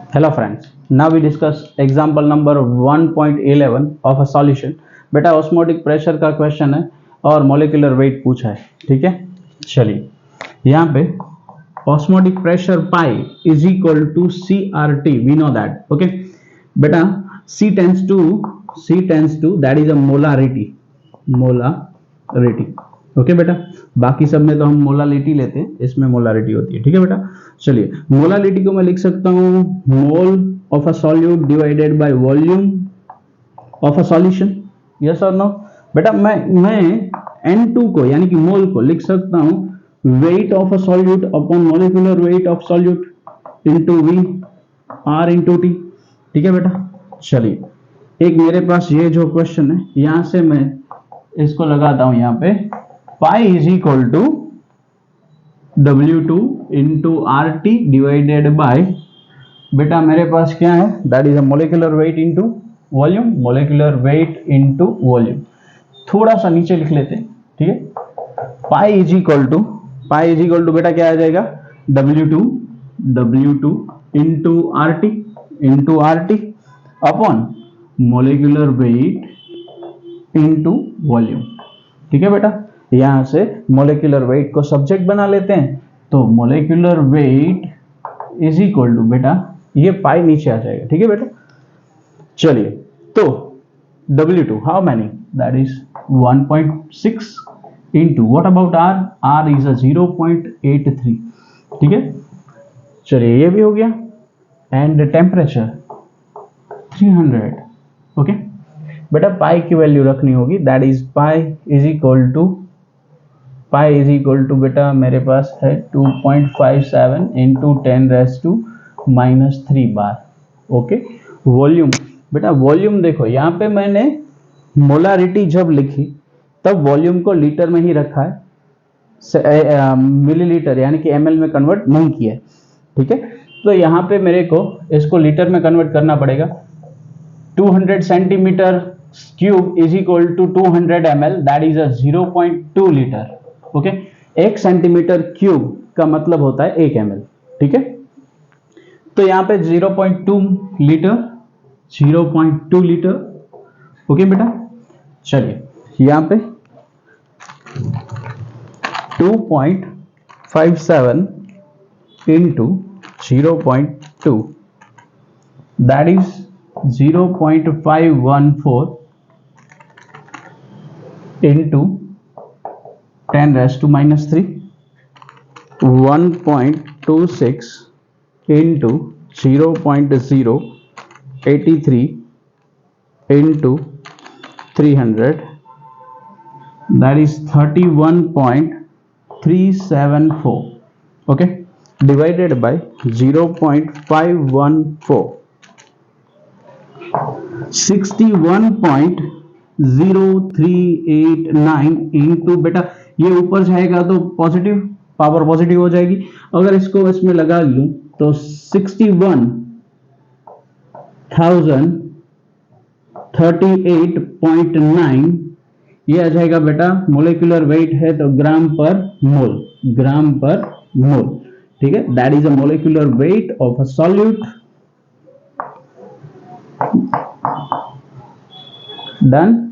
Hello friends, now we discuss example number 1.11 of a solution. बेटा osmotic pressure का question है और molecular weight पूछा है, ठीक है। चलिए यहाँ पे osmotic pressure pi is equal to C R T, we know that, okay बेटा। C tends to that is a molarity, okay बेटा। बाकी सब में तो हम मोलालिटी लेते हैं, इसमें मोलारिटी होती है, ठीक है बेटा। चलिए मोलालिटी को मैं लिख सकता हूं mole of a solute divided by volume of a solution, yes और नो बेटा। मैं N2 को यानी कि मोल को लिख सकता हूं weight of a solute upon molecular weight of solute into V R into T, ठीक है बेटा। चलिए एक मेरे पास ये जो क्वेश्चन है, यहां से मैं इसको लगाता हूं यहाँ पे pi is equal to W2 into R T divided by, बेटा मेरे पास क्या है, that is a molecular weight into volume, molecular weight into volume. थोड़ा सा नीचे लिख लेते हैं, ठीक है। पाई इज इक्वल टू बेटा क्या आ जाएगा, W2 into R T upon molecular weight into volume, ठीक है बेटा। यहां से मोलिकुलर वेट को सब्जेक्ट बना लेते हैं, तो molecular weight is equal to बेटा ये पाई नीचे आ जाएगा, ठीक है बेटा। चलिए तो W2 how many, that is 1.6 into what about R is a 0.83, ठीक है। चलिए ये भी हो गया एंड टेम्परेचर 300, ओके बेटा। पाई की वैल्यू रखनी होगी, that is pi is equal to बेटा मेरे पास है 2.57 इंटू 10⁻³ बार, ओके। वॉल्यूम बेटा, वॉल्यूम देखो यहाँ पे मैंने मोलारिटी जब लिखी तब वॉल्यूम को लीटर में ही रखा है, मिलीलीटर यानी कि ml में कन्वर्ट नहीं किया है, ठीक है। तो यहाँ पे मेरे को इसको लीटर में कन्वर्ट करना पड़ेगा। 200 centimetre cube is equal to 200 ml, that is a 0.2 litre, okay. 1 centimetre cube का मतलब होता है 1 ml, ठीक है। तो यहाँ पे 0.2 लीटर, ओके बेटा। चलिए यहाँ पे 2.57 into 0.2 that is 0.514 into 10⁻³ 1.26 into 0.083 into 300, that is 31.374, okay, divided by 0.514, 61.0389 into बेटा ये ऊपर जाएगा तो पॉजिटिव पावर पॉजिटिव हो जाएगी। अगर इसको इसमें लगा लूं तो 61,038.9 ये आ जाएगा बेटा। मोलिकुलर वेट है तो ग्राम पर मोल, ठीक है। That is a molecular weight of a solute, done.